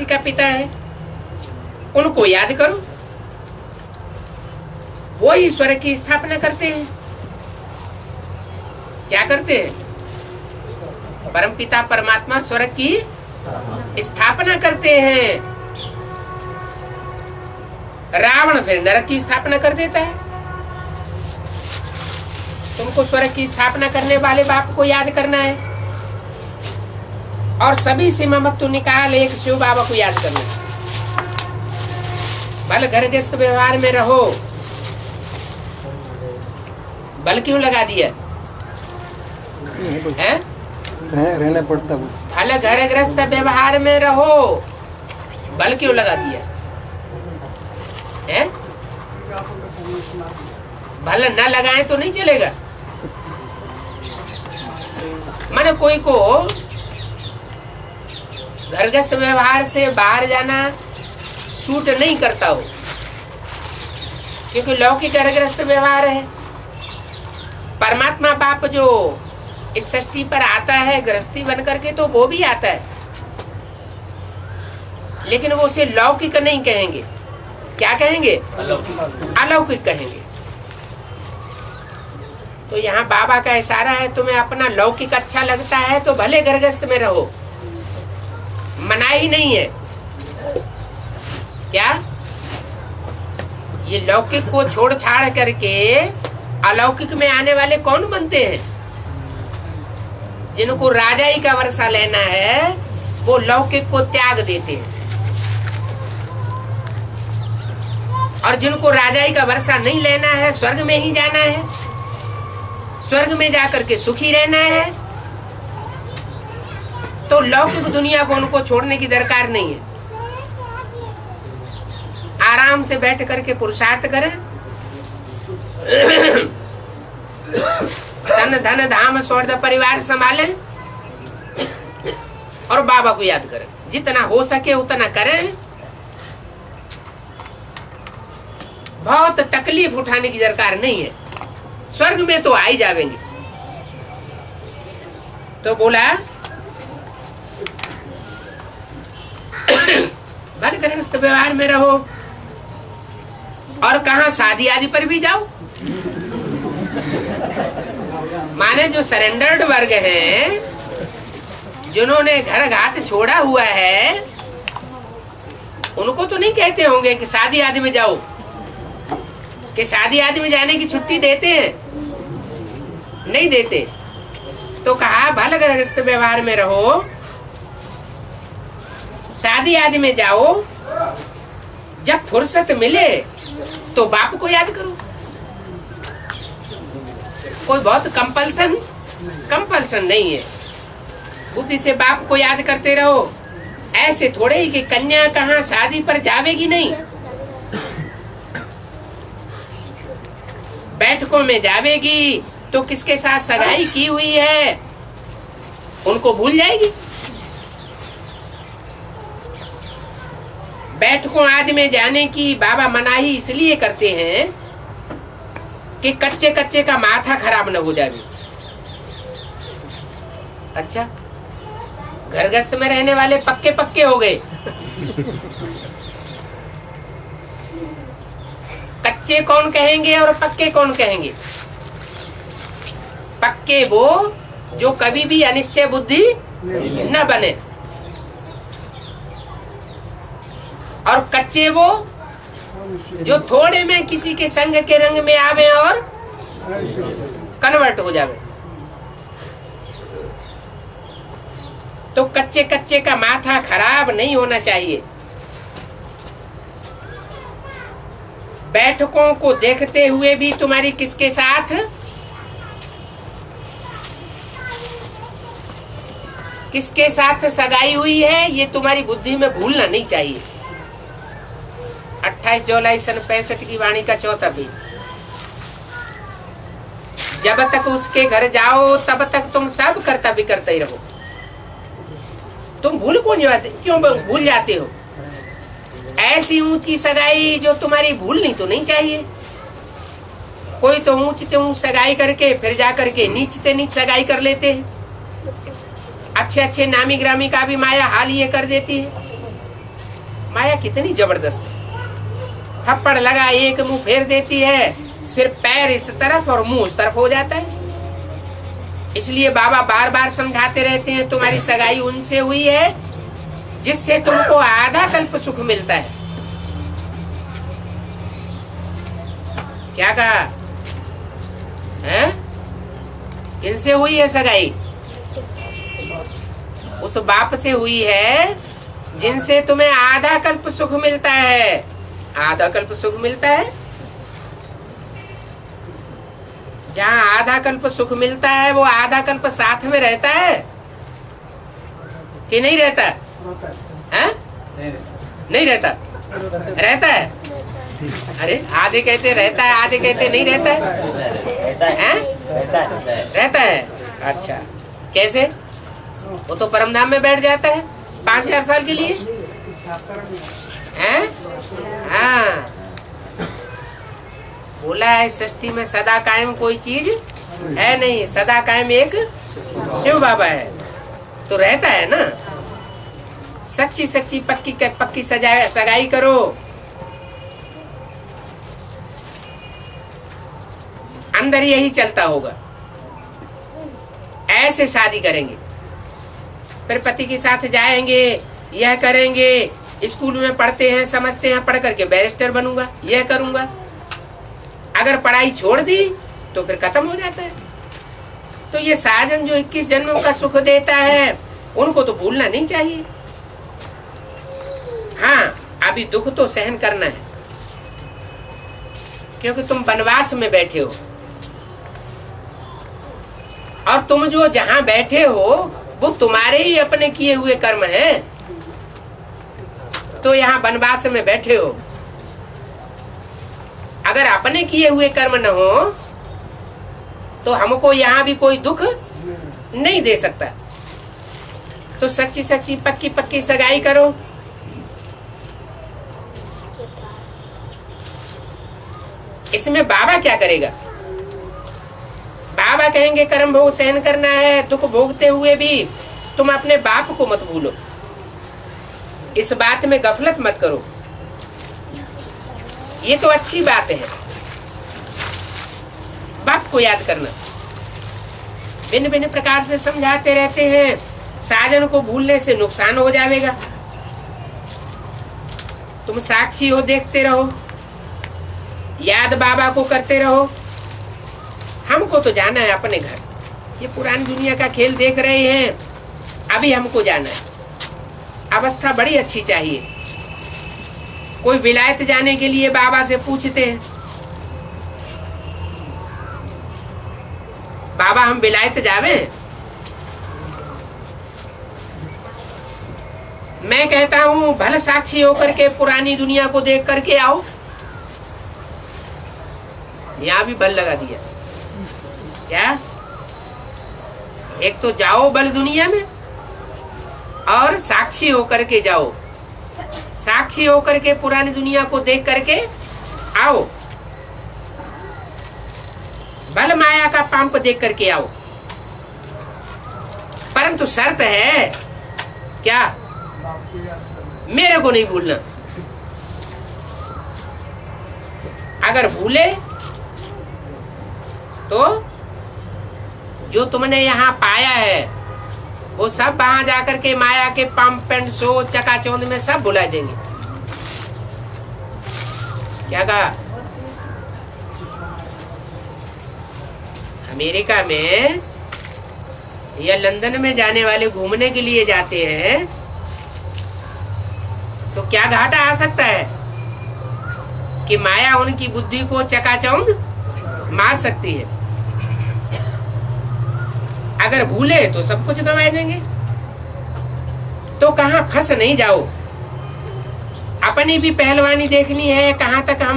का पिता है, उनको याद करो। वो ईश्वर की स्थापना करते हैं। क्या करते हैं? परम पिता परमात्मा स्वर्ग की स्थापना करते हैं। रावण फिर नरक की स्थापना कर देता है। तुमको स्वर्ग की स्थापना करने वाले बाप को याद करना है और सभी से ममत्व निकाल एक शिव बाबा को याद करना है। भले घर गृहस्थ व्यवहार में रहो, बल क्यों लगा दिया है? रहना पड़ता है। भले घर गृहस्थ व्यवहार में रहो, बल क्यों लगा दिया है? भले न लगाए तो नहीं चलेगा। माने कोई को घर गृहस्थ व्यवहार से बाहर जाना सूट नहीं करता हो, क्योंकि लौकिक घर गृहस्थ व्यवहार है। परमात्मा बाप जो इस सृष्टि पर आता है गृहस्थी बन करके, तो वो भी आता है, लेकिन वो उसे लौकिक नहीं कहेंगे। क्या कहेंगे? अलौकिक कहेंगे। तो यहाँ बाबा का इशारा है, तुम्हें अपना लौकिक अच्छा लगता है तो भले घर गृहस्थ में रहो, मनाही नहीं है। क्या ये लौकिक को छोड़ छाड़ करके अलौकिक में आने वाले कौन बनते हैं? जिनको राजाई का वर्षा लेना है वो लौकिक को त्याग देते हैं, और जिनको राजाई का वर्षा नहीं लेना है, स्वर्ग में ही जाना है, स्वर्ग में जाकर के सुखी रहना है, तो लौकिक दुनिया को उनको छोड़ने की दरकार नहीं है। आराम से बैठ करके पुरुषार्थ करें, तन धन धाम स्वर्ग परिवार संभालें और बाबा को याद करें। जितना हो सके उतना करें। बहुत तकलीफ उठाने की दरकार नहीं है, स्वर्ग में तो आ ही जाएंगे। तो बोला भले गृहस्थ व्यवहार में रहो, और कहा शादी आदि पर भी जाओ। माने जो सरेंडर्ड वर्ग हैं, जिन्होंने घर घाट छोड़ा हुआ है, उनको तो नहीं कहते होंगे कि शादी आदि में जाओ, कि शादी आदि में जाने की छुट्टी देते हैं? नहीं देते। तो कहा भले गृहस्थ व्यवहार में रहो, शादी आदि में जाओ, जब फुर्सत मिले तो बाप को याद करो। कोई बहुत कंपल्सन नहीं है, बुद्धि से बाप को याद करते रहो। ऐसे थोड़े ही कि कन्या कहाँ शादी पर जावेगी नहीं, बैठकों में जावेगी तो किसके साथ सगाई की हुई है उनको भूल जाएगी। बैठकों आदि में जाने की बाबा मनाही इसलिए करते हैं कि कच्चे कच्चे का माथा खराब न हो जाए। अच्छा, घर गृहस्थ में रहने वाले पक्के पक्के हो गए। कच्चे कौन कहेंगे और पक्के कौन कहेंगे? पक्के वो जो कभी भी अनिश्चय बुद्धि न बने, और कच्चे वो जो थोड़े में किसी के संग के रंग में आवे और कन्वर्ट हो जावे। तो कच्चे कच्चे का माथा खराब नहीं होना चाहिए। बैठकों को देखते हुए भी तुम्हारी किसके साथ सगाई हुई है, ये तुम्हारी बुद्धि में भूलना नहीं चाहिए। 28 जुलाई सन 65 की वाणी का चौथा पेज। जब तक उसके घर जाओ तब तक तुम सब कर्तव्य करते ही रहो। तुम क्यों भूल जाते हो? ऐसी ऊंची सगाई जो तुम्हारी भूलनी तो नहीं चाहिए। कोई तो ऊंच सगाई करके फिर जा करके नीच सगाई कर लेते हैं। अच्छे नामी ग्रामी का भी माया हाल ये कर देती है। कितनी जबरदस्त है। थप्पड़ लगा, एक मुंह फेर देती है, फिर पैर इस तरफ और मुंह उस तरफ हो जाता है। इसलिए बाबा बार बार समझाते रहते हैं, तुम्हारी सगाई उनसे हुई है जिससे तुमको आधा कल्प सुख मिलता है। क्या कहा है? किनसे हुई है सगाई? उस बाप से हुई है जिनसे तुम्हें आधा कल्प सुख मिलता है। आधा कल्प सुख मिलता है। जहाँ आधा कल्प सुख मिलता है वो आधा कल्प साथ में रहता है कि नहीं रहता है? नहीं रहता। रहता है। अरे आधे कहते रहता है, आधे कहते नहीं रहता है। रहता है। अच्छा, कैसे? वो तो परमधाम में बैठ जाता है 5000 साल के लिए हैं? हाँ, बोला है सृष्टि में सदा कायम कोई चीज है नहीं, सदा कायम एक शिव बाबा है। तो रहता है ना। सच्ची सच्ची पक्की सगाई करो। अंदर यही चलता होगा। ऐसे शादी करेंगे, फिर पति के साथ जाएंगे, यह करेंगे, स्कूल में पढ़ते हैं, समझते हैं, पढ़ करके बैरिस्टर बनूंगा, यह करूंगा। अगर पढ़ाई छोड़ दी तो फिर खत्म हो जाता है। तो ये साजन जो 21 जन्मों का सुख देता है उनको तो भूलना नहीं चाहिए। हाँ, अभी दुख तो सहन करना है क्योंकि तुम वनवास में बैठे हो, और तुम जो जहां बैठे हो वो तुम्हारे ही अपने किए हुए कर्म हैं। तो यहाँ वनवास में बैठे हो, अगर अपने किए हुए कर्म न हो तो हमको यहाँ भी कोई दुख नहीं दे सकता। तो सच्ची सच्ची पक्की सगाई करो। इसमें बाबा क्या करेगा? बाबा कहेंगे कर्म भोग सहन करना है, दुख भोगते हुए भी तुम अपने बाप को मत भूलो। इस बात में गफलत मत करो। ये तो अच्छी बात है, बाप को याद करना। भिन्न भिन्न प्रकार से समझाते रहते हैं, साजन को भूलने से नुकसान हो जाएगा। तुम साक्षी हो, देखते रहो, याद बाबा को करते रहो। हमको तो जाना है अपने घर। ये पुरानी दुनिया का खेल देख रहे हैं, अभी हमको जाना है। अवस्था बड़ी अच्छी चाहिए। कोई विलायत जाने के लिए बाबा से पूछते हैं, बाबा हम विलायत जावे? मैं कहता हूं भले साक्षी होकर के पुरानी दुनिया को देख करके आओ। यहां भी बल लगा दिया क्या? एक तो जाओ बल दुनिया में, और साक्षी होकर के जाओ। साक्षी होकर के पुरानी दुनिया को देख करके आओ, बल माया का पंप देख करके आओ। परंतु शर्त है क्या? मेरे को नहीं भूलना। अगर भूले तो जो तुमने यहाँ पाया है वो सब वहां जाकर के माया के पंप एंड शो चकाचौंध में सब भुला जाएंगे। क्या कहा? अमेरिका में या लंदन में जाने वाले घूमने के लिए जाते हैं तो क्या घाटा आ सकता है कि माया उनकी बुद्धि को चकाचौंध मार सकती है। अगर भूले तो सब कुछ गंवा देंगे। तो कहां फंस नहीं जाओ। अपनी भी पहलवानी देखनी है, कहां तक हम